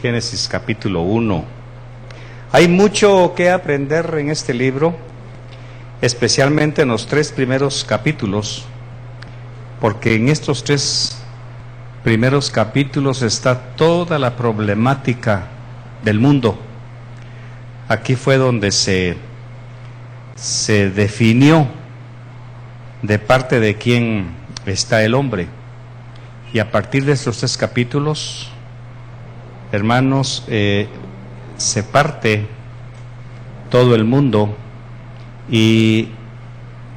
Génesis capítulo 1. Hay mucho que aprender en este libro, especialmente en los 3 primeros capítulos, porque en estos 3 primeros capítulos está toda la problemática del mundo. Aquí fue donde se definió de parte de quién está el hombre. Y a partir de estos 3 capítulos, hermanos, se parte todo el mundo y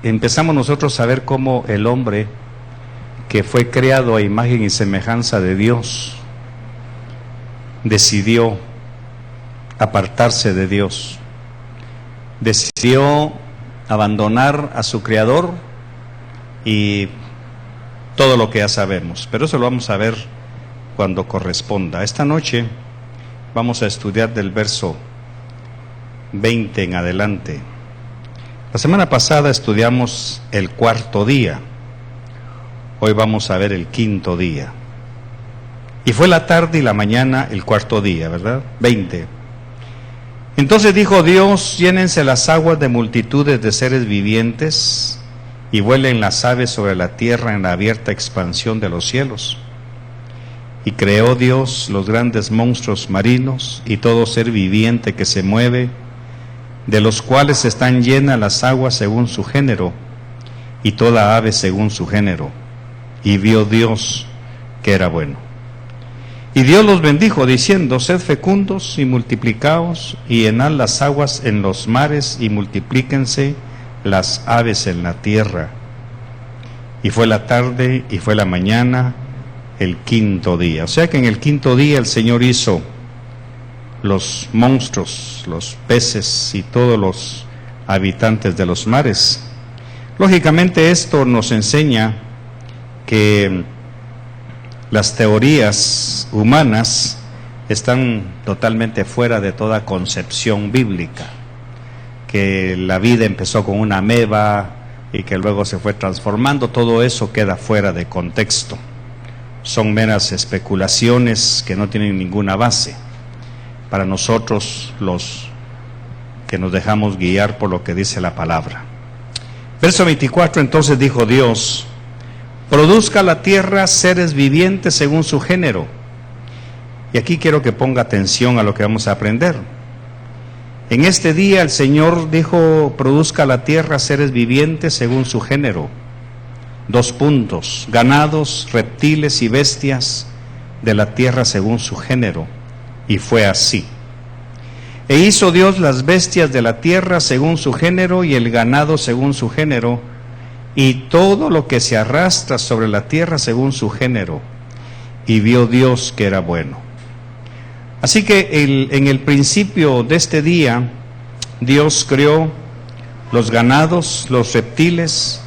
empezamos nosotros a ver cómo el hombre, que fue creado a imagen y semejanza de Dios, decidió apartarse de Dios, decidió abandonar a su Creador y todo lo que ya sabemos, pero eso lo vamos a ver cuando corresponda. Esta noche vamos a estudiar del verso 20 en adelante. La semana pasada estudiamos el 4º día, hoy vamos a ver el 5º día. Y fue la tarde y la mañana el 4º día, ¿verdad? 20. Entonces dijo Dios: llénense las aguas de multitudes de seres vivientes, y vuelen las aves sobre la tierra en la abierta expansión de los cielos. Y creó Dios los grandes monstruos marinos y todo ser viviente que se mueve, de los cuales están llenas las aguas según su género, y toda ave según su género. Y vio Dios que era bueno. Y Dios los bendijo, diciendo: sed fecundos y multiplicaos, y llenad las aguas en los mares, y multiplíquense las aves en la tierra. Y fue la tarde y fue la mañana el 5º día. O sea que en el 5º día el Señor hizo los monstruos, los peces y todos los habitantes de los mares. Lógicamente esto nos enseña que las teorías humanas están totalmente fuera de toda concepción bíblica, que la vida empezó con una ameba y que luego se fue transformando. Todo eso queda fuera de contexto. Son meras especulaciones que no tienen ninguna base para nosotros, los que nos dejamos guiar por lo que dice la palabra. Verso 24, entonces dijo Dios: produzca la tierra seres vivientes según su género. Y aquí quiero que ponga atención a lo que vamos a aprender. En este día el Señor dijo: produzca la tierra seres vivientes según su género. 2 puntos: ganados, reptiles y bestias de la tierra según su género. Y fue así. E hizo Dios las bestias de la tierra según su género, y el ganado según su género, y todo lo que se arrastra sobre la tierra según su género. Y vio Dios que era bueno. Así que en el principio de este día, Dios creó los ganados, los reptiles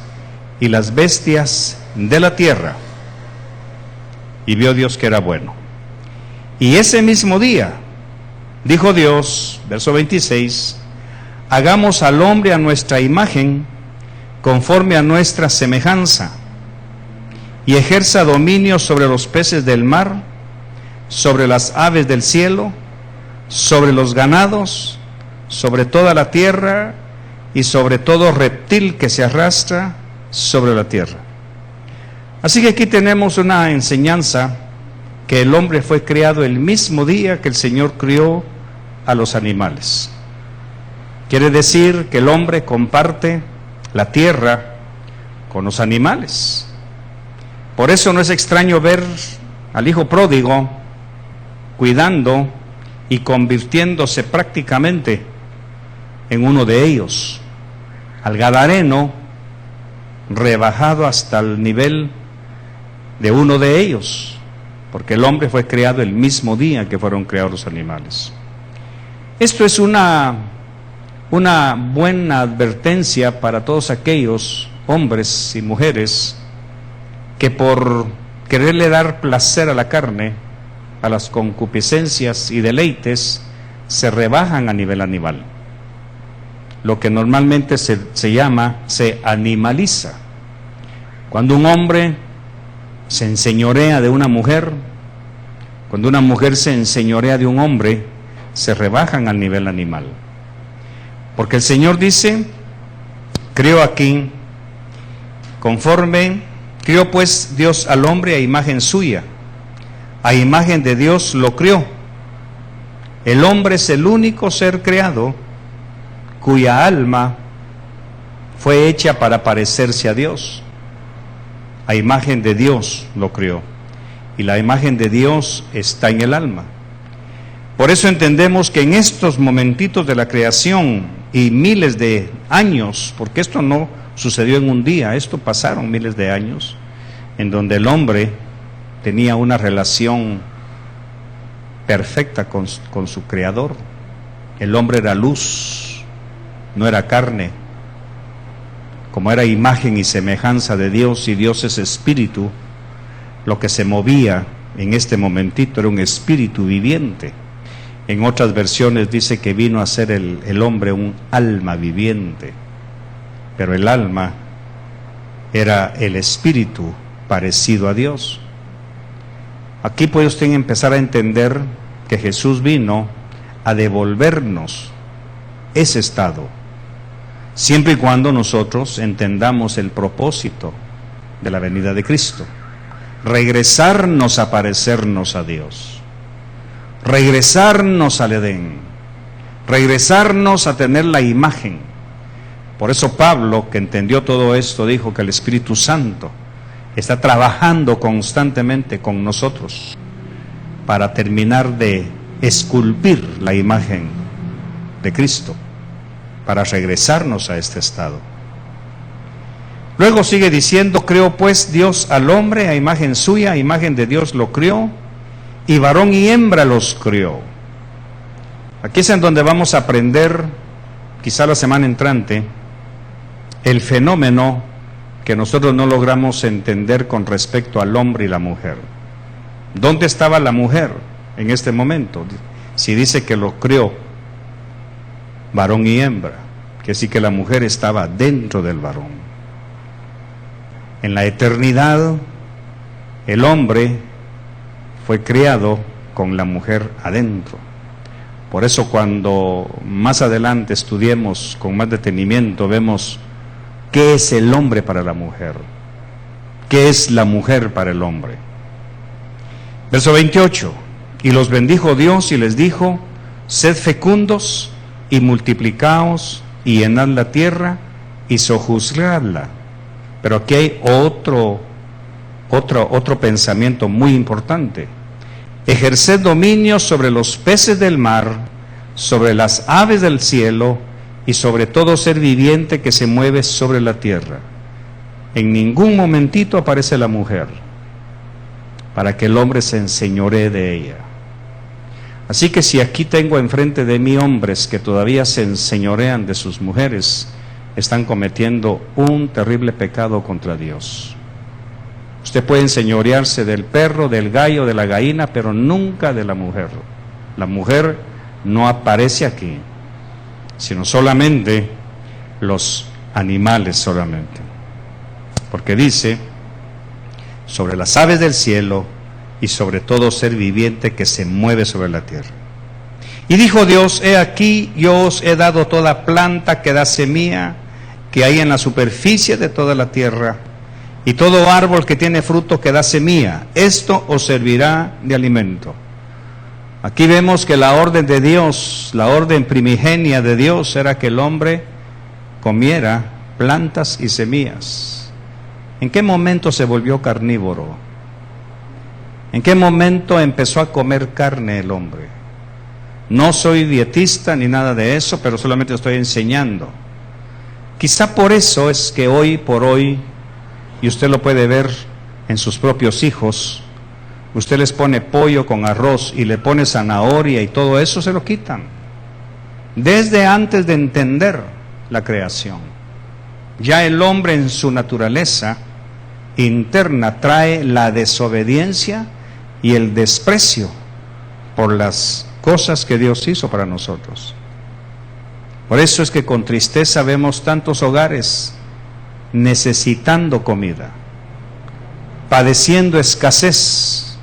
y las bestias de la tierra. Y vio Dios que era bueno. Y ese mismo día, dijo Dios, verso 26, hagamos al hombre a nuestra imagen, conforme a nuestra semejanza, y ejerza dominio sobre los peces del mar, sobre las aves del cielo, sobre los ganados, sobre toda la tierra, y sobre todo reptil que se arrastra sobre la tierra. Así que aquí tenemos una enseñanza, que el hombre fue creado el mismo día que el Señor crió a los animales. Quiere decir que el hombre comparte la tierra con los animales. Por eso no es extraño ver al hijo pródigo cuidando y convirtiéndose prácticamente en uno de ellos, al gadareno rebajado hasta el nivel de uno de ellos, porque el hombre fue creado el mismo día que fueron creados los animales. Esto es una buena advertencia para todos aquellos hombres y mujeres que por quererle dar placer a la carne, a las concupiscencias y deleites, se rebajan a nivel animal. Lo que normalmente se animaliza. Cuando un hombre se enseñorea de una mujer, Cuando una mujer se enseñorea de un hombre, se rebajan al nivel animal. Porque el Señor dice, crió aquí, crió pues Dios al hombre a imagen suya, a imagen de Dios lo crió. El hombre es el único ser creado cuya alma fue hecha para parecerse a Dios. A imagen de Dios lo crió. Y la imagen de Dios está en el alma. Por eso entendemos que en estos momentitos de la creación y miles de años, porque esto no sucedió en un día, esto pasaron miles de años, en donde el hombre tenía una relación perfecta con su Creador. El hombre era luz, no era carne. Como era imagen y semejanza de Dios, y Dios es espíritu, lo que se movía en este momentito era un espíritu viviente. En otras versiones dice que vino a ser el hombre un alma viviente, pero el alma era el espíritu parecido a Dios. Aquí puede usted empezar a entender que Jesús vino a devolvernos ese estado, siempre y cuando nosotros entendamos el propósito de la venida de Cristo. Regresarnos a parecernos a Dios, regresarnos al Edén, regresarnos a tener la imagen. Por eso Pablo, que entendió todo esto, dijo que el Espíritu Santo está trabajando constantemente con nosotros para terminar de esculpir la imagen de Cristo, para regresarnos a este estado. Luego sigue diciendo, creó pues Dios al hombre a imagen suya, a imagen de Dios lo crió, y varón y hembra los crió. Aquí es en donde vamos a aprender, quizá la semana entrante, el fenómeno que nosotros no logramos entender con respecto al hombre y la mujer. ¿Dónde estaba la mujer en este momento? Si dice que lo crió varón y hembra, que sí que la mujer estaba dentro del varón. En la eternidad, el hombre fue criado con la mujer adentro. Por eso cuando más adelante estudiemos con más detenimiento, vemos qué es el hombre para la mujer, qué es la mujer para el hombre. Verso 28, y los bendijo Dios y les dijo, sed fecundos y multiplicaos y llenad la tierra y sojuzgadla. Pero aquí hay otro pensamiento muy importante. Ejerced dominio sobre los peces del mar, sobre las aves del cielo y sobre todo ser viviente que se mueve sobre la tierra. En ningún momentito aparece la mujer para que el hombre se enseñoree de ella. Así que si aquí tengo enfrente de mí hombres que todavía se enseñorean de sus mujeres, están cometiendo un terrible pecado contra Dios. Usted puede enseñorearse del perro, del gallo, de la gallina, pero nunca de la mujer. La mujer no aparece aquí, sino solamente los animales solamente. Porque dice, sobre las aves del cielo y sobre todo ser viviente que se mueve sobre la tierra. Y dijo Dios, he aquí, yo os he dado toda planta que da semilla, que hay en la superficie de toda la tierra, y todo árbol que tiene fruto que da semilla, esto os servirá de alimento. Aquí vemos que la orden de Dios, la orden primigenia de Dios era que el hombre comiera plantas y semillas. ¿En qué momento se volvió carnívoro? ¿En qué momento empezó a comer carne el hombre? No soy dietista ni nada de eso, pero solamente estoy enseñando. Quizá por eso es que hoy por hoy, y usted lo puede ver en sus propios hijos, usted les pone pollo con arroz y le pone zanahoria y todo eso se lo quitan. Desde antes de entender la creación. Ya el hombre en su naturaleza interna trae la desobediencia y el desprecio por las cosas que Dios hizo para nosotros. Por eso es que con tristeza vemos tantos hogares necesitando comida, padeciendo escasez,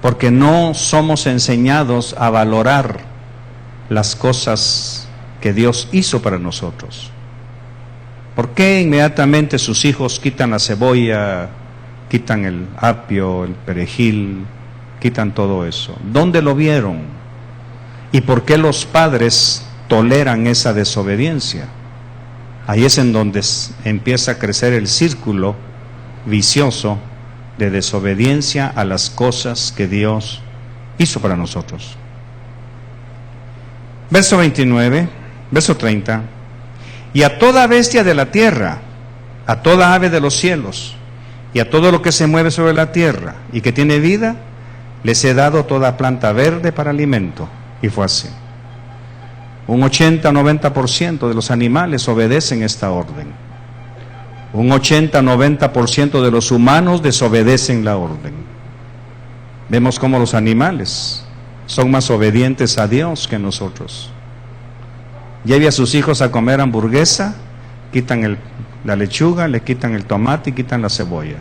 porque no somos enseñados a valorar las cosas que Dios hizo para nosotros. ¿Por qué inmediatamente sus hijos quitan la cebolla, quitan el apio, el perejil, quitan todo eso? ¿Dónde lo vieron? ¿Y por qué los padres toleran esa desobediencia? Ahí es en donde empieza a crecer el círculo vicioso de desobediencia a las cosas que Dios hizo para nosotros. Verso 29, verso 30. Y a toda bestia de la tierra, a toda ave de los cielos, y a todo lo que se mueve sobre la tierra y que tiene vida, les he dado toda planta verde para alimento. Y fue así. Un 80-90% de los animales obedecen esta orden. Un 80-90% de los humanos desobedecen la orden. Vemos cómo los animales son más obedientes a Dios que nosotros. Lleve a sus hijos a comer hamburguesa, quitan la lechuga, le quitan el tomate y quitan la cebolla.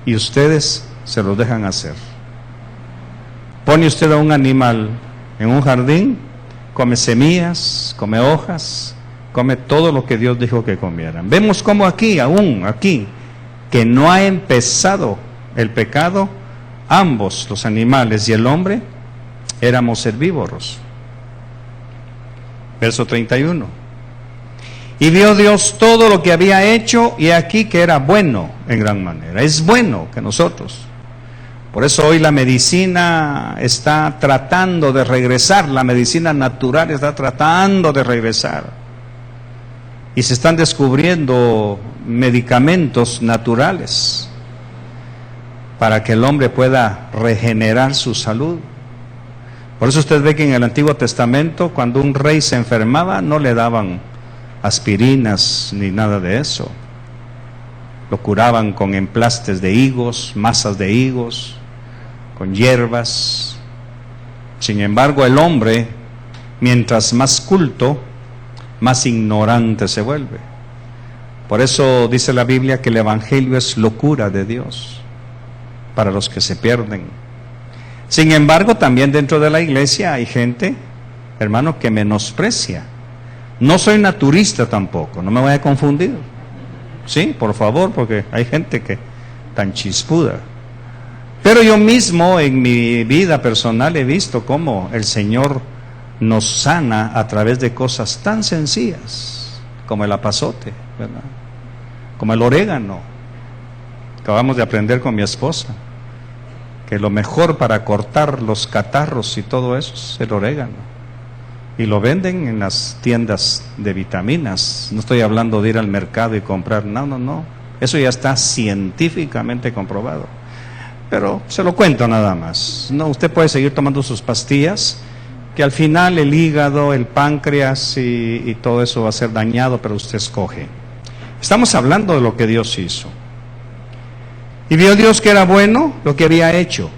Y ustedes se los dejan hacer. Pone usted a un animal en un jardín, come semillas, come hojas, come todo lo que Dios dijo que comieran. Vemos cómo aquí, aún aquí, que no ha empezado el pecado, ambos, los animales y el hombre, éramos herbívoros. Verso 31. Y vio Dios todo lo que había hecho, y aquí que era bueno en gran manera. Es bueno que nosotros. Por eso hoy la medicina está tratando de regresar, la medicina natural está tratando de regresar. Y se están descubriendo medicamentos naturales para que el hombre pueda regenerar su salud. Por eso usted ve que en el Antiguo Testamento, cuando un rey se enfermaba, no le daban aspirinas ni nada de eso. Lo curaban con emplastes de higos, masas de higos, con hierbas. Sin embargo, el hombre, mientras más culto, más ignorante se vuelve. Por eso dice la Biblia que el Evangelio es locura de Dios para los que se pierden. Sin embargo, también dentro de la iglesia hay gente, hermano, que menosprecia. No soy naturista tampoco, no me voy a confundir. Sí, por favor, porque hay gente que tan chispuda. Pero yo mismo en mi vida personal he visto cómo el Señor nos sana a través de cosas tan sencillas como el apazote, ¿verdad? Como el orégano. Acabamos de aprender con mi esposa que lo mejor para cortar los catarros y todo eso es el orégano. Y lo venden en las tiendas de vitaminas. No estoy hablando de ir al mercado y comprar, no. Eso ya está científicamente comprobado. Pero se lo cuento nada más. No, usted puede seguir tomando sus pastillas, que al final el hígado, el páncreas y todo eso va a ser dañado, pero usted escoge. Estamos hablando de lo que Dios hizo. Y vio Dios que era bueno lo que había hecho.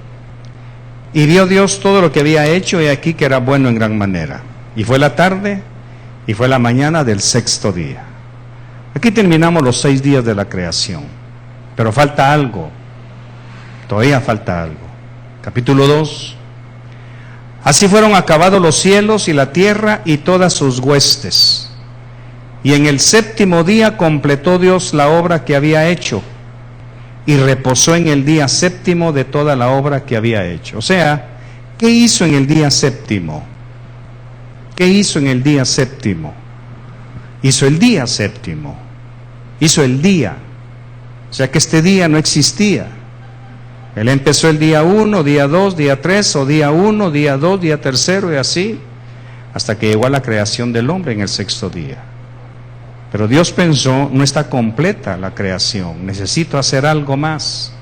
Y vio Dios todo lo que había hecho, y aquí que era bueno en gran manera. Y fue la tarde, y fue la mañana del sexto día. Aquí terminamos los 6 días de la creación. Pero falta algo. Todavía falta algo. Capítulo 2. Así fueron acabados los cielos y la tierra y todas sus huestes. Y en el séptimo día completó Dios la obra que había hecho, y reposó en el día séptimo de toda la obra que había hecho. O sea, ¿qué hizo en el día séptimo? ¿Qué hizo en el día séptimo? Hizo el día séptimo. Hizo el día. O sea que este día no existía. Él empezó el día 1, día 2, día 3, o día 1, día 2, día tercero, y así, hasta que llegó a la creación del hombre en el sexto día. Pero Dios pensó, no está completa la creación, necesito hacer algo más.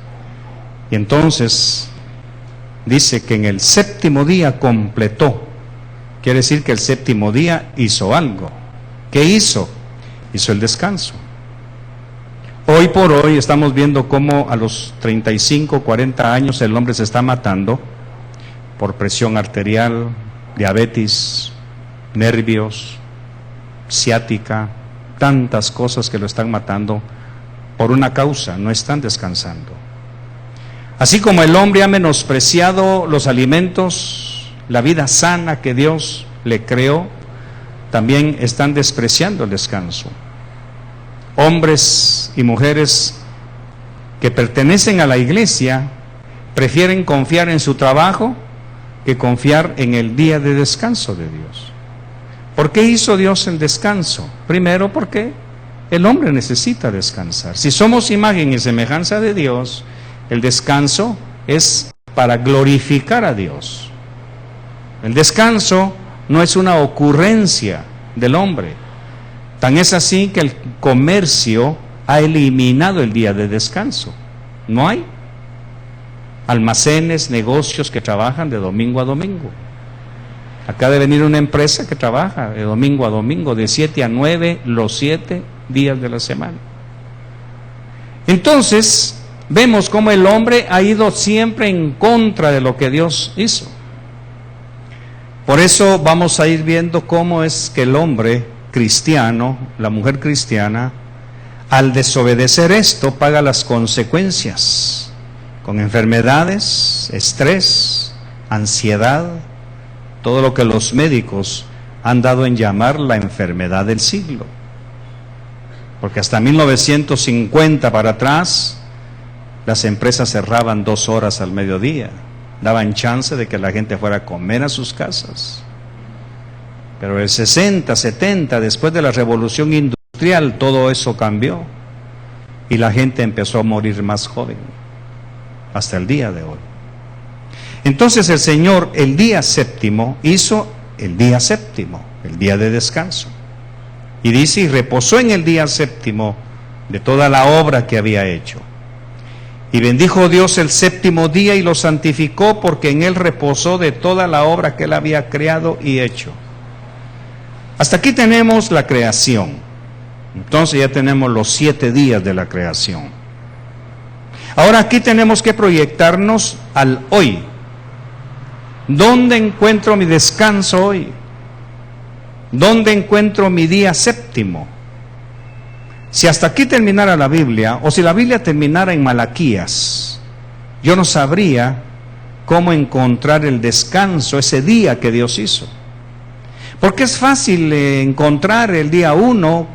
Y entonces dice que en el séptimo día completó. Quiere decir que el séptimo día hizo algo. ¿Qué hizo? Hizo el descanso. Hoy por hoy estamos viendo cómo a los 35, 40 años el hombre se está matando por presión arterial, diabetes, nervios, ciática, tantas cosas que lo están matando por una causa, no están descansando. Así como el hombre ha menospreciado los alimentos, la vida sana que Dios le creó, también están despreciando el descanso. Hombres y mujeres que pertenecen a la iglesia prefieren confiar en su trabajo que confiar en el día de descanso de Dios. ¿Por qué hizo Dios el descanso? Primero, porque el hombre necesita descansar. Si somos imagen y semejanza de Dios, el descanso es para glorificar a Dios. El descanso no es una ocurrencia del hombre. Tan es así que el comercio ha eliminado el día de descanso. No hay almacenes, negocios que trabajan de domingo a domingo. Acaba de venir una empresa que trabaja de domingo a domingo, de 7 a 9, los 7 días de la semana. Entonces, vemos cómo el hombre ha ido siempre en contra de lo que Dios hizo. Por eso vamos a ir viendo cómo es que el hombre cristiano, la mujer cristiana, al desobedecer esto, paga las consecuencias, con enfermedades, estrés, ansiedad, todo lo que los médicos han dado en llamar la enfermedad del siglo. Porque hasta 1950 para atrás, las empresas cerraban 2 horas al mediodía, daban chance de que la gente fuera a comer a sus casas. Pero el 60, 70, después de la revolución industrial, todo eso cambió y la gente empezó a morir más joven, hasta el día de hoy. Entonces el Señor, el día séptimo, hizo el día séptimo, el día de descanso. Y dice, y reposó en el día séptimo de toda la obra que había hecho. Y bendijo Dios el séptimo día y lo santificó, porque en él reposó de toda la obra que él había creado y hecho. Hasta aquí tenemos la creación. Entonces ya tenemos los 7 días de la creación. Ahora aquí tenemos que proyectarnos al hoy. ¿Dónde encuentro mi descanso hoy? ¿Dónde encuentro mi día séptimo? Si hasta aquí terminara la Biblia, o si la Biblia terminara en Malaquías, yo no sabría cómo encontrar el descanso ese día que Dios hizo. Porque es fácil encontrar el día 1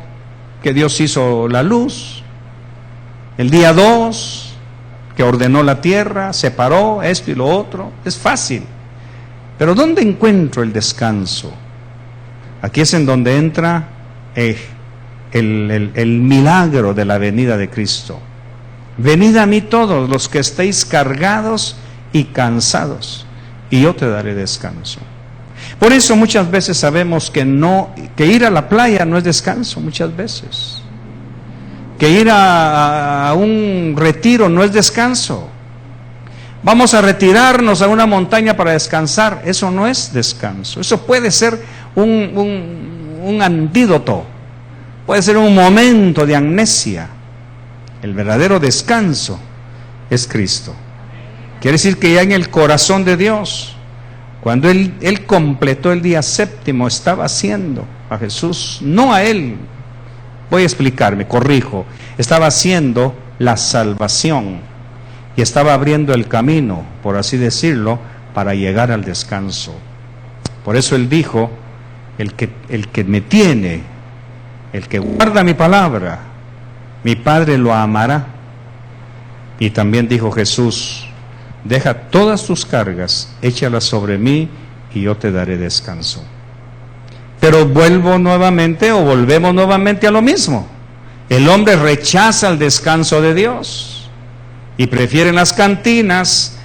que Dios hizo la luz, el día 2 que ordenó la tierra, separó esto y lo otro, es fácil. Pero ¿dónde encuentro el descanso? Aquí es en donde entra el milagro de la venida de Cristo. Venid a mí todos los que estéis cargados y cansados, y yo te daré descanso. Por eso muchas veces sabemos que ir a la playa no es descanso, muchas veces. Que ir a un retiro no es descanso. Vamos a retirarnos a una montaña para descansar, eso no es descanso. Eso puede ser un antídoto, puede ser un momento de amnesia. El verdadero descanso es Cristo. Quiere decir que ya en el corazón de Dios, cuando Él completó el día séptimo, estaba haciendo a Jesús, no a Él, voy a explicarme, corrijo, estaba haciendo la salvación y estaba abriendo el camino, por así decirlo, para llegar al descanso. Por eso Él dijo, el que me tiene, el que guarda mi palabra, mi Padre lo amará. Y también dijo Jesús, deja todas tus cargas, échalas sobre mí y yo te daré descanso. Pero volvemos nuevamente a lo mismo. El hombre rechaza el descanso de Dios y prefieren las cantinas,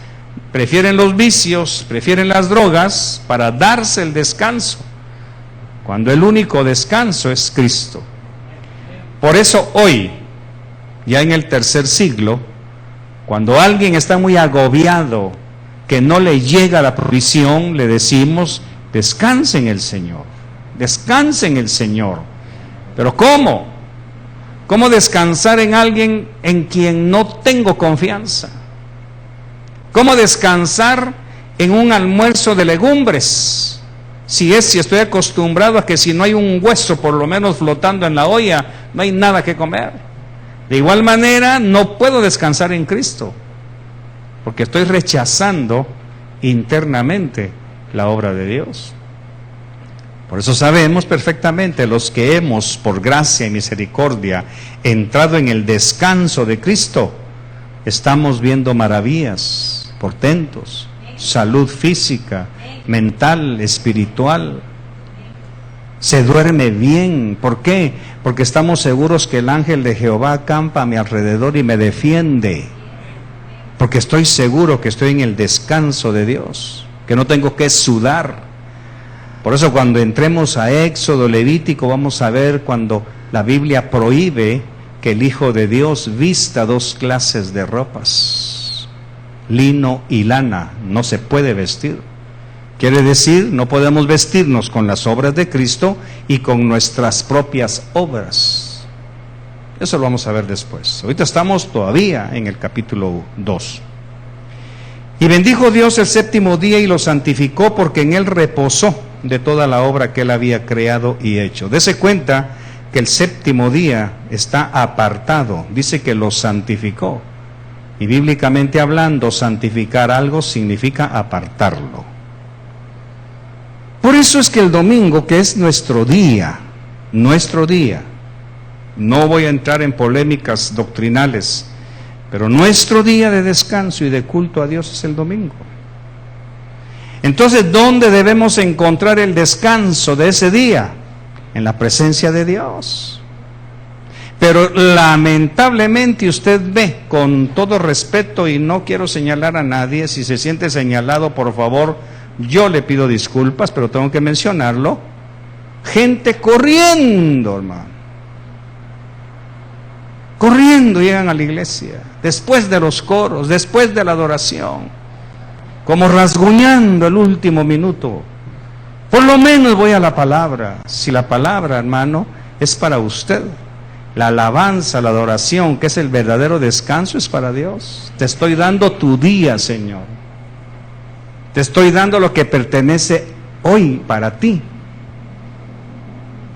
prefieren los vicios, prefieren las drogas para darse el descanso, cuando el único descanso es Cristo. Por eso hoy, ya en el 3er siglo, cuando alguien está muy agobiado, que no le llega la provisión, le decimos, descanse en el Señor, descanse en el Señor. ¿Pero cómo? ¿Cómo descansar en alguien en quien no tengo confianza? ¿Cómo descansar en un almuerzo de legumbres? Si estoy acostumbrado a que si no hay un hueso por lo menos flotando en la olla, no hay nada que comer. De igual manera, no puedo descansar en Cristo, porque estoy rechazando internamente la obra de Dios. Por eso sabemos perfectamente, los que hemos, por gracia y misericordia, entrado en el descanso de Cristo, estamos viendo maravillas, portentos, salud física, mental, espiritual. Se duerme bien. ¿Por qué? Porque estamos seguros que el ángel de Jehová acampa a mi alrededor y me defiende. Porque estoy seguro que estoy en el descanso de Dios, que no tengo que sudar. Por eso cuando entremos a Éxodo, Levítico, vamos a ver cuando la Biblia prohíbe que el Hijo de Dios vista dos clases de ropas, lino y lana. No se puede vestir. Quiere decir, no podemos vestirnos con las obras de Cristo y con nuestras propias obras. Eso lo vamos a ver después. Ahorita estamos todavía en el capítulo 2. Y bendijo Dios el séptimo día y lo santificó, porque en él reposó de toda la obra que él había creado y hecho. Dese cuenta que el séptimo día está apartado. Dice que lo santificó. Y bíblicamente hablando, santificar algo significa apartarlo. Por eso es que el domingo, que es nuestro día, no voy a entrar en polémicas doctrinales, pero nuestro día de descanso y de culto a Dios es el domingo. Entonces, ¿dónde debemos encontrar el descanso de ese día? En la presencia de Dios. Pero lamentablemente usted ve, con todo respeto, y no quiero señalar a nadie, si se siente señalado, por favor, yo le pido disculpas, pero tengo que mencionarlo. Gente corriendo, hermano. Corriendo llegan a la iglesia, después de los coros, después de la adoración, como rasguñando el último minuto. Por lo menos voy a la palabra. Si la palabra, hermano, es para usted, la alabanza, la adoración, que es el verdadero descanso, es para Dios. Te estoy dando tu día, Señor. Te estoy dando lo que pertenece hoy para ti.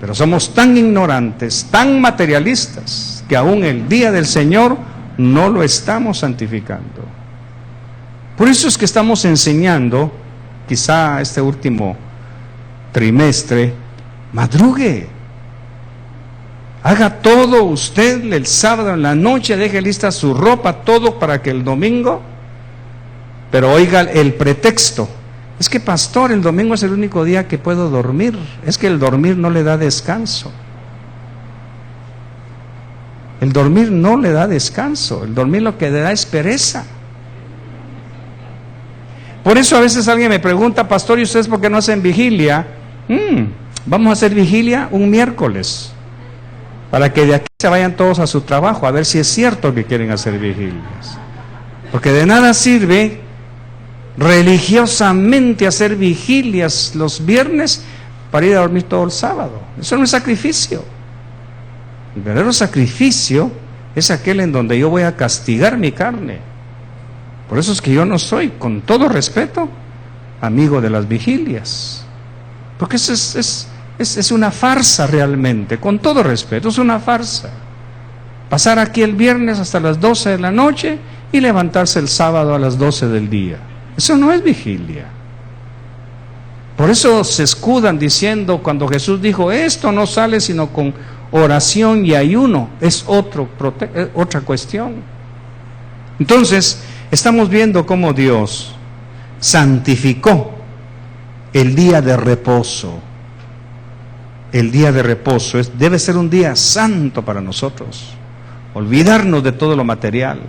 Pero somos tan ignorantes, tan materialistas, que aún el día del Señor no lo estamos santificando. Por eso es que estamos enseñando, quizá este último trimestre, madrugue. Haga todo usted el sábado en la noche, deje lista su ropa, todo para que el domingo. Pero oiga el pretexto. Es que, pastor, el domingo es el único día que puedo dormir. Es que el dormir no le da descanso. El dormir no le da descanso. El dormir lo que le da es pereza. Por eso a veces alguien me pregunta, pastor, ¿y ustedes por qué no hacen vigilia? Vamos a hacer vigilia un miércoles, para que de aquí se vayan todos a su trabajo, a ver si es cierto que quieren hacer vigilias. Porque de nada sirve religiosamente hacer vigilias los viernes para ir a dormir todo el sábado. Eso no es sacrificio. El verdadero sacrificio es aquel en donde yo voy a castigar mi carne. Por eso es que yo no soy, con todo respeto, amigo de las vigilias. Porque eso es una farsa realmente, con todo respeto, es una farsa. Pasar aquí el viernes hasta las 12 de la noche y levantarse el sábado a las 12 del día. Eso no es vigilia. Por eso se escudan diciendo, cuando Jesús dijo, esto no sale sino con oración y ayuno, es otra cuestión. Entonces, estamos viendo cómo Dios santificó el día de reposo. El día de reposo debe ser un día santo para nosotros. Olvidarnos de todo lo material.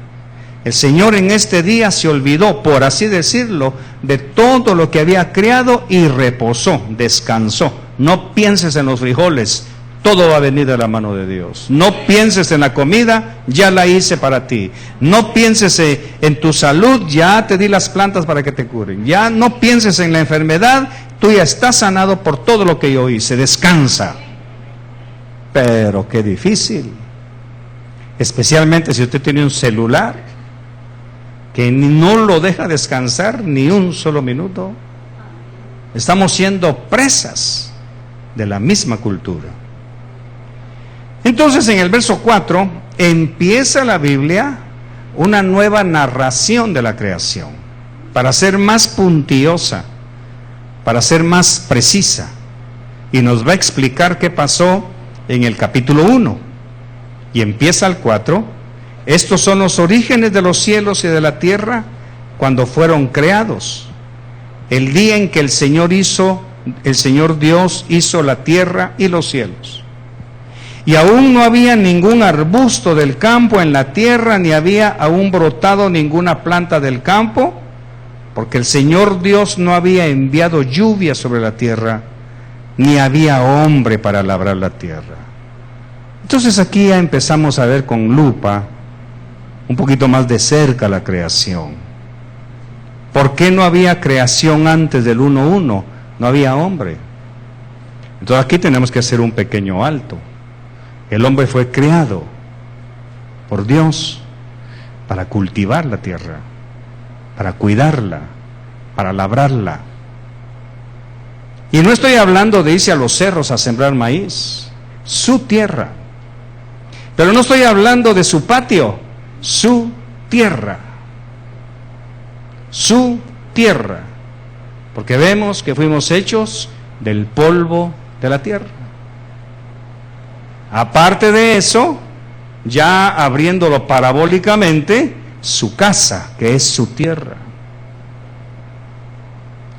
El Señor en este día se olvidó, por así decirlo, de todo lo que había creado y reposó, descansó. No pienses en los frijoles, todo va a venir de la mano de Dios. No pienses en la comida, ya la hice para ti. No pienses en tu salud, ya te di las plantas para que te curen. Ya no pienses en la enfermedad, tú ya estás sanado por todo lo que yo hice. Descansa. Pero qué difícil. Especialmente si usted tiene un celular que no lo deja descansar ni un solo minuto. Estamos siendo presas de la misma cultura. Entonces en el verso 4 empieza la Biblia una nueva narración de la creación, para ser más puntillosa, para ser más precisa. Y nos va a explicar qué pasó en el capítulo 1. Y empieza el 4. Estos son los orígenes de los cielos y de la tierra cuando fueron creados. El día en que el Señor Dios hizo la tierra y los cielos. Y aún no había ningún arbusto del campo en la tierra, ni había aún brotado ninguna planta del campo, porque el Señor Dios no había enviado lluvia sobre la tierra, ni había hombre para labrar la tierra. Entonces aquí ya empezamos a ver con lupa, un poquito más de cerca la creación. ¿Por qué no había creación antes del 1:1? No había hombre. Entonces aquí tenemos que hacer un pequeño alto. El hombre fue creado por Dios para cultivar la tierra, para cuidarla, para labrarla. Y no estoy hablando de irse a los cerros a sembrar maíz, su tierra. Pero no estoy hablando de su patio, su tierra. Su tierra. Porque vemos que fuimos hechos del polvo de la tierra. Aparte de eso, ya abriéndolo parabólicamente, su casa, que es su tierra.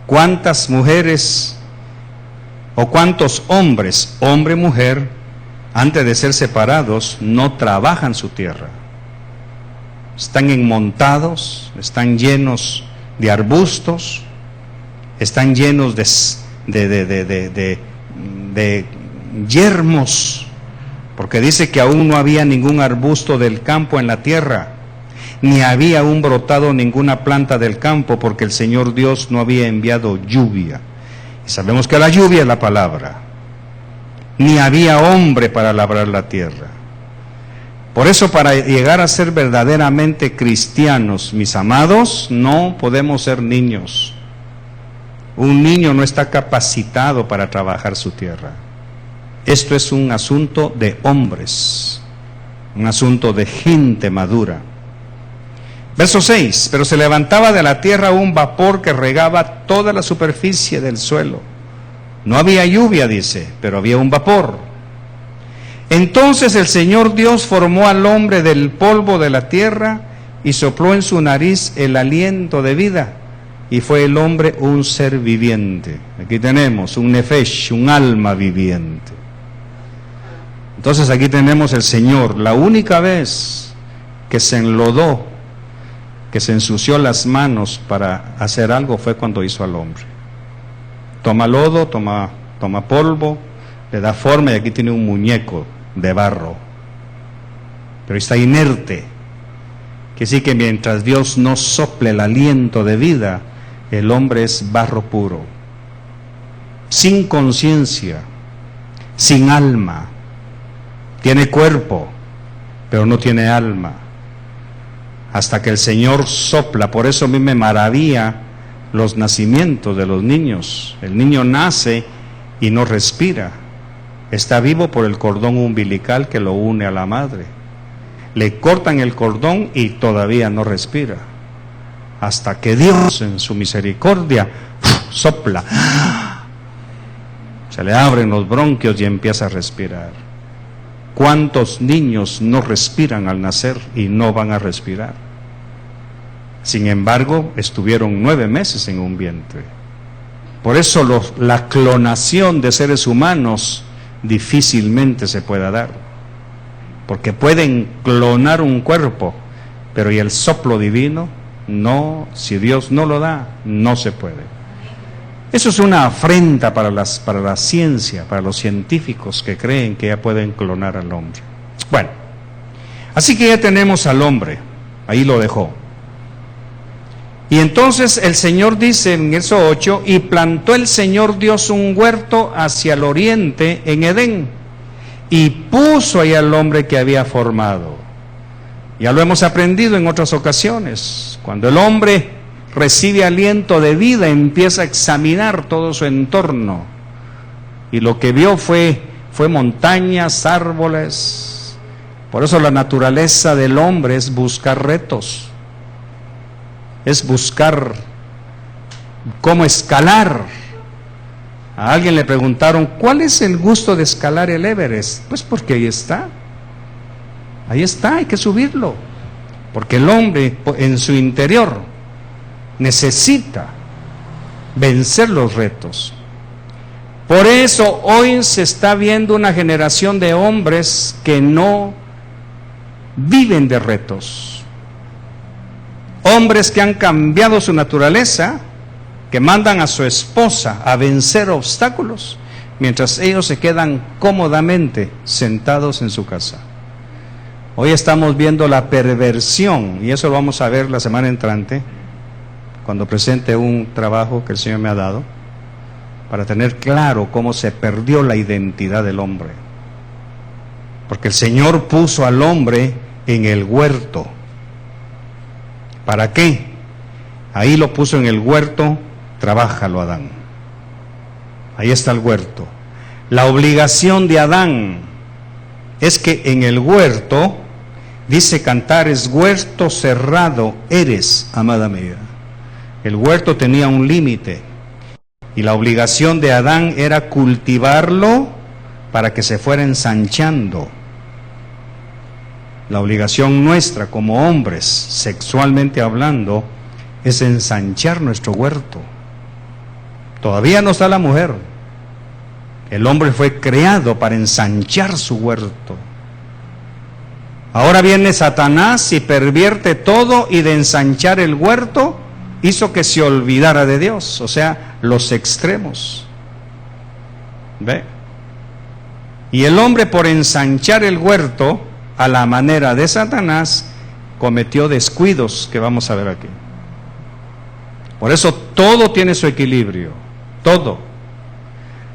¿Cuántas mujeres o cuántos hombres, hombre, mujer, antes de ser separados, no trabajan su tierra? Están enmontados, están llenos de arbustos, están llenos de yermos, porque dice que aún no había ningún arbusto del campo en la tierra, ni había aún brotado ninguna planta del campo, porque el Señor Dios no había enviado lluvia. Y sabemos que la lluvia es la palabra. Ni había hombre para labrar la tierra. Por eso, para llegar a ser verdaderamente cristianos, mis amados, no podemos ser niños. Un niño no está capacitado para trabajar su tierra. Esto es un asunto de hombres, un asunto de gente madura. Verso 6, pero se levantaba de la tierra un vapor que regaba toda la superficie del suelo. No había lluvia, dice, pero había un vapor. Entonces el Señor Dios formó al hombre del polvo de la tierra y sopló en su nariz el aliento de vida, y fue el hombre un ser viviente. Aquí tenemos un nefesh, un alma viviente. Entonces aquí tenemos el Señor, la única vez que se enlodó, que se ensució las manos para hacer algo, fue cuando hizo al hombre. Toma lodo, toma polvo, le da forma, y aquí tiene un muñeco de barro, pero está inerte. Que sí, que mientras Dios no sople el aliento de vida, el hombre es barro puro, sin conciencia, sin alma. Tiene cuerpo, pero no tiene alma. Hasta que el Señor sopla. Por eso a mí me maravilla los nacimientos de los niños. El niño nace y no respira. Está vivo por el cordón umbilical que lo une a la madre. Le cortan el cordón y todavía no respira. Hasta que Dios, en su misericordia, sopla. Se le abren los bronquios y empieza a respirar. ¿Cuántos niños no respiran al nacer y no van a respirar? Sin embargo, estuvieron 9 meses en un vientre. Por eso la clonación de seres humanos difícilmente se pueda dar. Porque pueden clonar un cuerpo, pero ¿y el soplo divino? No, si Dios no lo da, no se puede. Eso es una afrenta para la ciencia, para los científicos que creen que ya pueden clonar al hombre. Bueno, así que ya tenemos al hombre, ahí lo dejó. Y entonces el Señor dice en verso 8, y plantó el Señor Dios un huerto hacia el oriente en Edén, y puso ahí al hombre que había formado. Ya lo hemos aprendido en otras ocasiones. Cuando el hombre recibe aliento de vida, empieza a examinar todo su entorno. Y lo que vio fue montañas, árboles, Por eso la naturaleza del hombre es buscar retos, es buscar cómo escalar. A alguien le preguntaron, ¿cuál es el gusto de escalar el Everest? Pues porque ahí está, hay que subirlo, porque el hombre en su interior necesita vencer los retos. Por eso hoy se está viendo una generación de hombres que no viven de retos. Hombres que han cambiado su naturaleza, que mandan a su esposa a vencer obstáculos, mientras ellos se quedan cómodamente sentados en su casa. Hoy estamos viendo la perversión, y eso lo vamos a ver la semana entrante, cuando presente un trabajo que el Señor me ha dado, para tener claro cómo se perdió la identidad del hombre. Porque el Señor puso al hombre en el huerto. ¿Para qué? Ahí lo puso en el huerto, trabájalo, Adán. Ahí está el huerto. La obligación de Adán es que en el huerto, dice Cantares, huerto cerrado eres, amada mía. El huerto tenía un límite y la obligación de Adán era cultivarlo para que se fuera ensanchando. La obligación nuestra como hombres, sexualmente hablando, es ensanchar nuestro huerto. Todavía no está la mujer. El hombre fue creado para ensanchar su huerto. Ahora viene Satanás y pervierte todo, y de ensanchar el huerto hizo que se olvidara de Dios, o sea, los extremos. ¿Ve? Y el hombre, por ensanchar el huerto a la manera de Satanás, cometió descuidos que vamos a ver aquí. Por eso todo tiene su equilibrio, todo.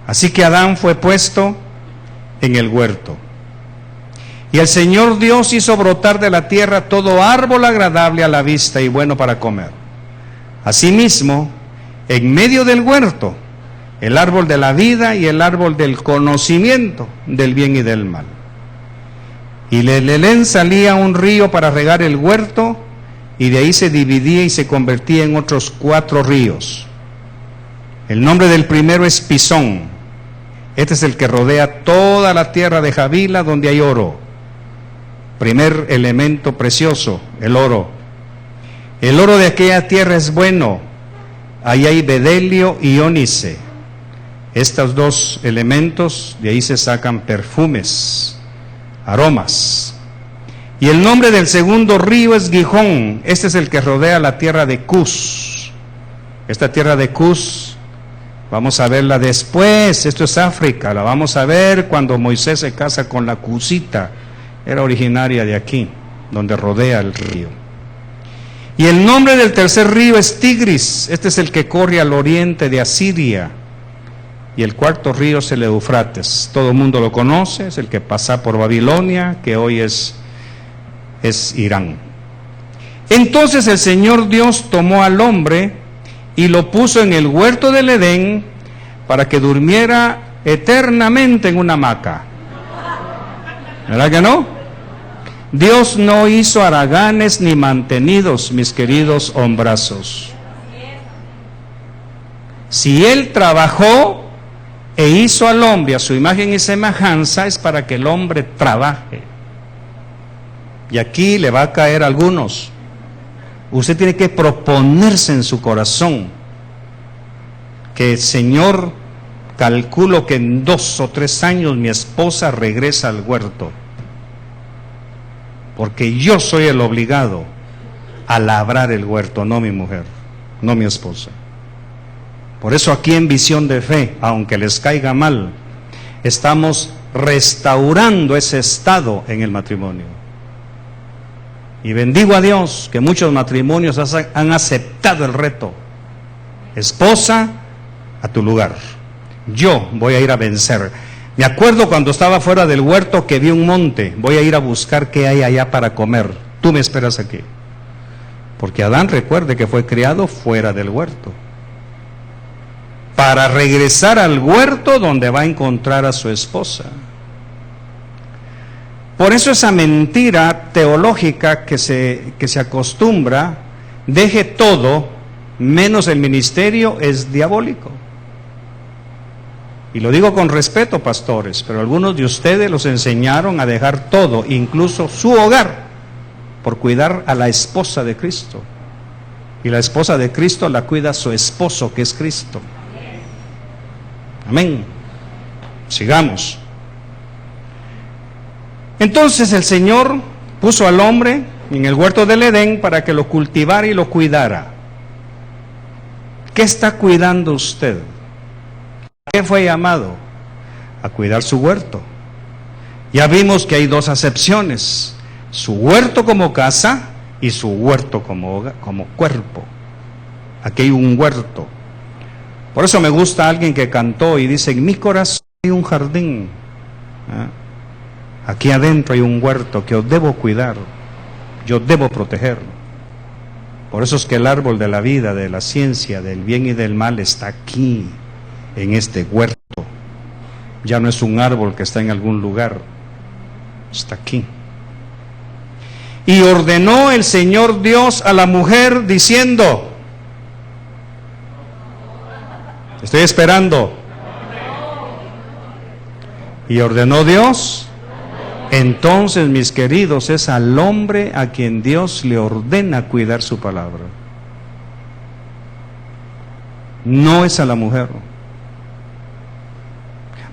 Así que Adán fue puesto en el huerto. Y el Señor Dios hizo brotar de la tierra todo árbol agradable a la vista y bueno para comer. Asimismo, en medio del huerto, el árbol de la vida y el árbol del conocimiento del bien y del mal. Y de Belén salía un río para regar el huerto, y de ahí se dividía y se convertía en otros 4 ríos. El nombre del primero es Pisón. Este es el que rodea toda la tierra de Javila, donde hay oro. Primer elemento precioso, el oro. El oro de aquella tierra es bueno. Ahí hay bedelio y ónice. Estos 2 elementos, de ahí se sacan perfumes, aromas. Y el nombre del segundo río es Gihón. Este es el que rodea la tierra de Cus. Esta tierra de Cus, vamos a verla después. Esto es África. La vamos a ver cuando Moisés se casa con la Cusita. Era originaria de aquí, donde rodea el río. Y el nombre del tercer río es Tigris. Este es el que corre al oriente de Asiria. Y el cuarto río es el Eufrates. Todo el mundo lo conoce, es el que pasa por Babilonia, que hoy es Irán. Entonces el Señor Dios tomó al hombre y lo puso en el huerto del Edén para que durmiera eternamente en una hamaca. ¿Verdad que no? Dios no hizo haraganes ni mantenidos, mis queridos hombrazos. Si Él trabajó e hizo al hombre a su imagen y semejanza, es para que el hombre trabaje. Y aquí le va a caer a algunos. Usted tiene que proponerse en su corazón que, Señor, calculo que en 2 o 3 años mi esposa regresa al huerto, porque yo soy el obligado a labrar el huerto, no mi mujer, no mi esposa. Por eso aquí en Visión de Fe, aunque les caiga mal, estamos restaurando ese estado en el matrimonio. Y bendigo a Dios que muchos matrimonios han aceptado el reto. Esposa, a tu lugar. Yo voy a ir a vencer. Me acuerdo cuando estaba fuera del huerto que vi un monte. Voy a ir a buscar qué hay allá para comer. Tú me esperas aquí. Porque Adán, recuerde que fue criado fuera del huerto, para regresar al huerto donde va a encontrar a su esposa. Por eso esa mentira teológica que se acostumbra, deje todo menos el ministerio, es diabólico. Y lo digo con respeto, pastores, pero algunos de ustedes los enseñaron a dejar todo, incluso su hogar, por cuidar a la esposa de Cristo. Y la esposa de Cristo la cuida su esposo, que es Cristo. Amén. Sigamos. Entonces el Señor puso al hombre en el huerto del Edén para que lo cultivara y lo cuidara. ¿Qué está cuidando usted? ¿A qué fue llamado? A cuidar su huerto. Ya vimos que hay dos acepciones: su huerto como casa y su huerto como cuerpo. Aquí hay un huerto. Por eso me gusta alguien que cantó y dice: en mi corazón hay un jardín. Aquí adentro hay un huerto que yo debo cuidar, yo debo proteger. Por eso es que el árbol de la vida, de la ciencia, del bien y del mal está aquí, en este huerto. Ya no es un árbol que está en algún lugar, está aquí. Y ordenó el Señor Dios a la mujer diciendo, estoy esperando. Y ordenó Dios. Entonces, mis queridos, es al hombre a quien Dios le ordena cuidar su palabra. No es a la mujer.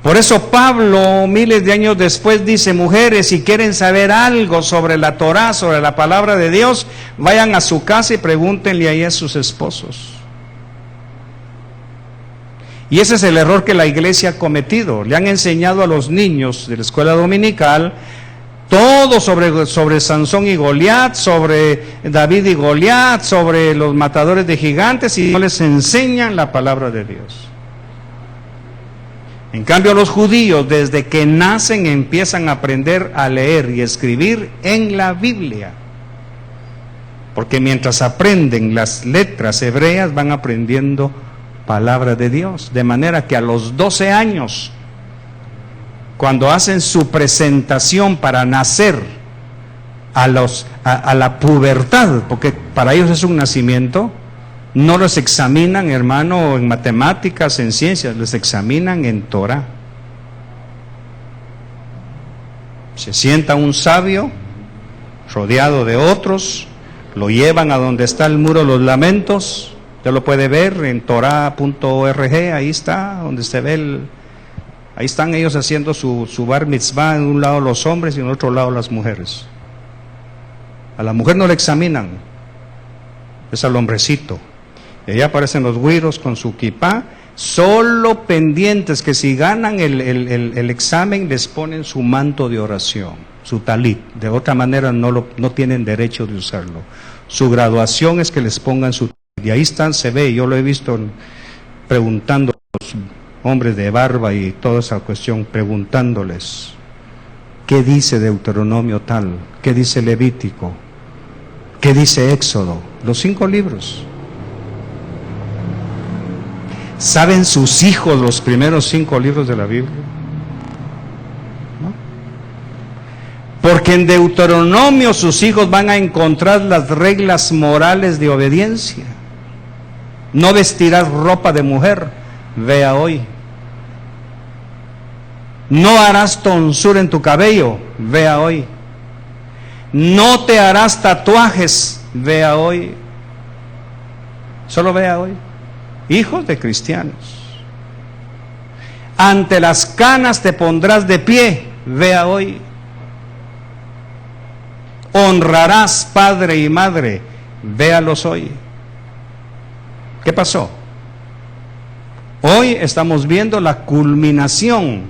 Por eso Pablo, miles de años después, dice: mujeres, si quieren saber algo sobre la Torá, sobre la palabra de Dios, vayan a su casa y pregúntenle ahí a sus esposos. Y ese es el error que la iglesia ha cometido. Le han enseñado a los niños de la escuela dominical todo sobre Sansón y Goliat, sobre David y Goliat, sobre los matadores de gigantes, y no les enseñan la palabra de Dios. En cambio, los judíos, desde que nacen, empiezan a aprender a leer y escribir en la Biblia. Porque mientras aprenden las letras hebreas, van aprendiendo palabra de Dios, de manera que a los 12 años, cuando hacen su presentación para nacer a la pubertad, porque para ellos es un nacimiento, no los examinan, hermano, en matemáticas, en ciencias, les examinan en Torah. Se sienta un sabio rodeado de otros, lo llevan a donde está el muro de los lamentos. Usted lo puede ver en torah.org, ahí está, donde se ve ahí están ellos haciendo su bar mitzvah, en un lado los hombres y en otro lado las mujeres. A la mujer no le examinan, es al hombrecito. Y allá aparecen los güiros con su kipá, solo pendientes que si ganan el examen les ponen su manto de oración, su talit. De otra manera no tienen derecho de usarlo. Su graduación es que les pongan su talit. Y ahí están, se ve, yo lo he visto preguntando a los hombres de barba y toda esa cuestión, preguntándoles, ¿qué dice Deuteronomio tal? ¿Qué dice Levítico? ¿Qué dice Éxodo? Los 5 libros. ¿Saben sus hijos los primeros 5 libros de la Biblia? ¿No? Porque en Deuteronomio sus hijos van a encontrar las reglas morales de obediencia. No vestirás ropa de mujer, vea hoy. No harás tonsura en tu cabello, vea hoy. No te harás tatuajes, vea hoy. Solo vea hoy. Hijos de cristianos. Ante las canas te pondrás de pie, vea hoy. Honrarás padre y madre, véalos hoy. ¿Qué pasó? Hoy estamos viendo la culminación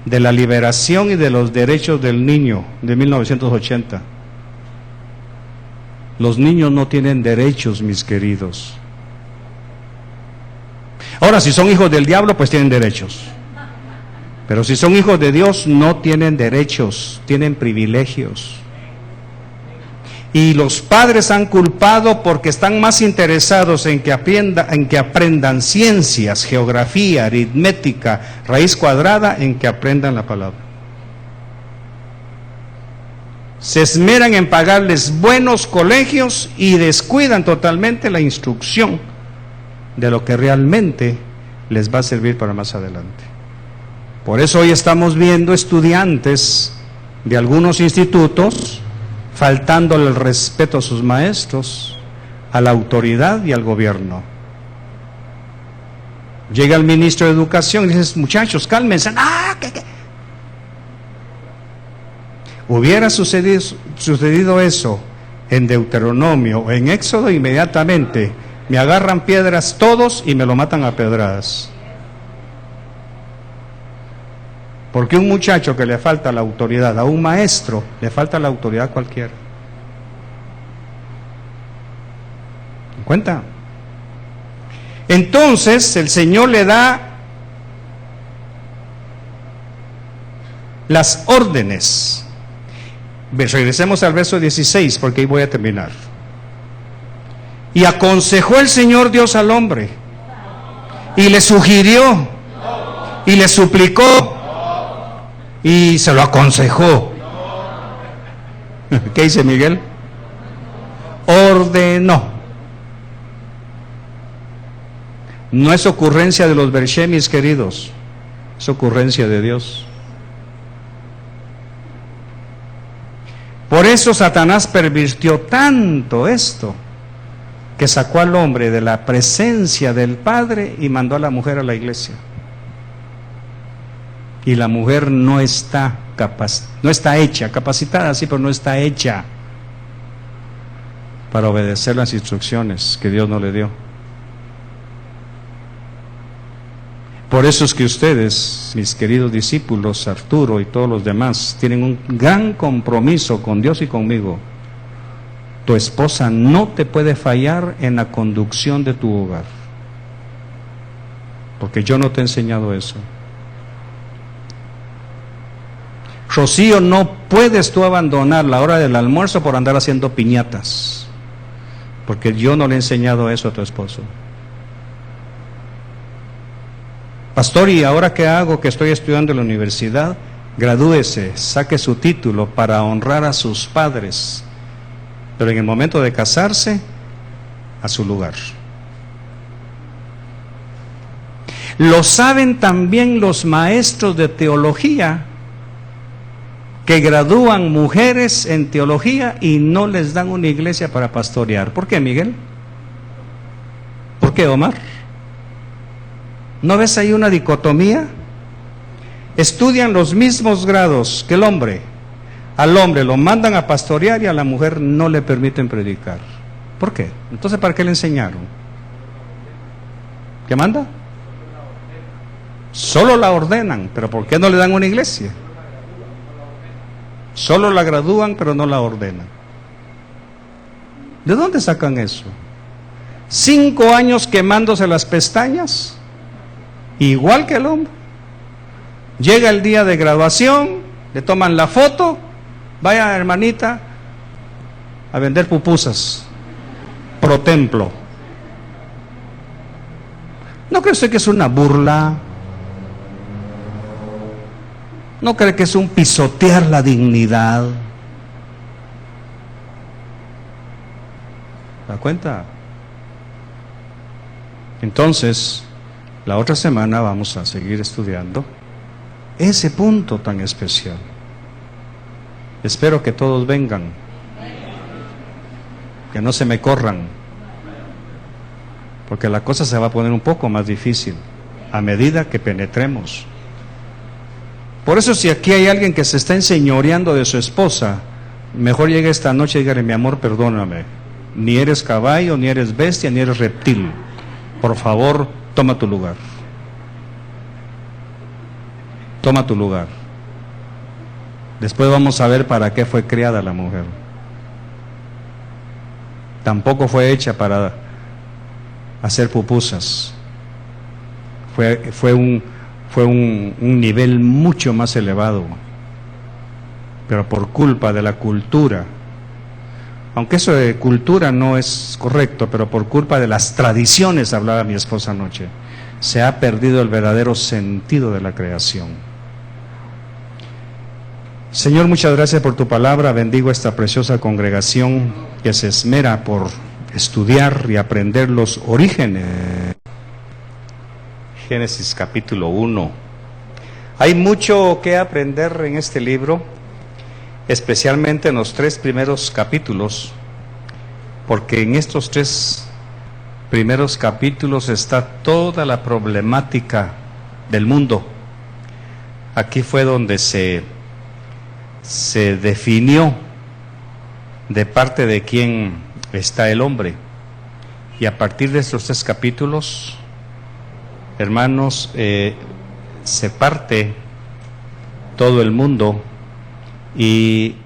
de la liberación y de los derechos del niño de 1980. Los niños no tienen derechos, mis queridos. Ahora, si son hijos del diablo, pues tienen derechos. Pero si son hijos de Dios, no tienen derechos, tienen privilegios. Y los padres han culpado porque están más interesados en que aprendan ciencias, geografía, aritmética, raíz cuadrada, en que aprendan la palabra. se esmeran en pagarles buenos colegios y descuidan totalmente la instrucción de lo que realmente les va a servir para más adelante. Por eso hoy estamos viendo estudiantes de algunos institutos faltándole el respeto a sus maestros, a la autoridad y al gobierno. Llega el ministro de Educación y dice: muchachos, cálmense. ¿Qué? Hubiera sucedido eso en Deuteronomio o en Éxodo, inmediatamente me agarran piedras todos y me lo matan a pedradas. Porque un muchacho que le falta la autoridad a un maestro, le falta la autoridad a cualquiera. ¿Me cuenta? Entonces el Señor le da las órdenes. Regresemos al verso 16, porque ahí voy a terminar. Y aconsejó el Señor Dios al hombre, y le sugirió, y le suplicó, y se lo aconsejó. ¿Qué dice Miguel? Ordenó. No es ocurrencia de los Bershemis, queridos, es ocurrencia de Dios. Por eso Satanás pervirtió tanto esto, que sacó al hombre de la presencia del Padre y mandó a la mujer a la iglesia. Y la mujer no está hecha, capacitada sí, pero no está hecha para obedecer las instrucciones que Dios no le dio. Por eso es que ustedes, mis queridos discípulos, Arturo y todos los demás, tienen un gran compromiso con Dios y conmigo. Tu esposa no te puede fallar en la conducción de tu hogar, porque yo no te he enseñado eso. Rocío, no puedes tú abandonar la hora del almuerzo por andar haciendo piñatas, porque yo no le he enseñado eso a tu esposo. Pastor, ¿y ahora qué hago que estoy estudiando en la universidad? Gradúese, saque su título para honrar a sus padres, pero en el momento de casarse, a su lugar. Lo saben también los maestros de teología, que gradúan mujeres en teología y no les dan una iglesia para pastorear. ¿Por qué, Miguel? ¿Por qué, Omar? ¿No ves ahí una dicotomía? Estudian los mismos grados que el hombre. Al hombre lo mandan a pastorear y a la mujer no le permiten predicar. ¿Por qué? Entonces, ¿para qué le enseñaron? ¿Qué manda? Solo la ordenan, pero ¿por qué no le dan una iglesia? Solo la gradúan, pero no la ordenan. ¿De dónde sacan eso? 5 años quemándose las pestañas, igual que el hombre. Llega el día de graduación, le toman la foto, vaya hermanita a vender pupusas pro templo. ¿No cree usted que es una burla? ¿No cree que es un pisotear la dignidad? ¿Se da cuenta? Entonces, la otra semana vamos a seguir estudiando ese punto tan especial. Espero que todos vengan, que no se me corran, porque la cosa se va a poner un poco más difícil a medida que penetremos. Por eso, si aquí hay alguien que se está enseñoreando de su esposa, mejor llegue esta noche y dígale: mi amor, perdóname, ni eres caballo, ni eres bestia, ni eres reptil, por favor, toma tu lugar. Toma tu lugar. Después vamos a ver para qué fue creada la mujer. Tampoco fue hecha para hacer pupusas. Fue un nivel mucho más elevado, pero por culpa de la cultura, aunque eso de cultura no es correcto, pero por culpa de las tradiciones, hablaba mi esposa anoche, se ha perdido el verdadero sentido de la creación. Señor, muchas gracias por tu palabra. Bendigo esta preciosa congregación que se esmera por estudiar y aprender los orígenes. Génesis capítulo 1. Hay mucho que aprender en este libro, especialmente en los 3 primeros capítulos, porque en estos 3 primeros capítulos está toda la problemática del mundo. Aquí fue donde se definió de parte de quién está el hombre. Y a partir de estos 3 capítulos, hermanos, se parte todo el mundo y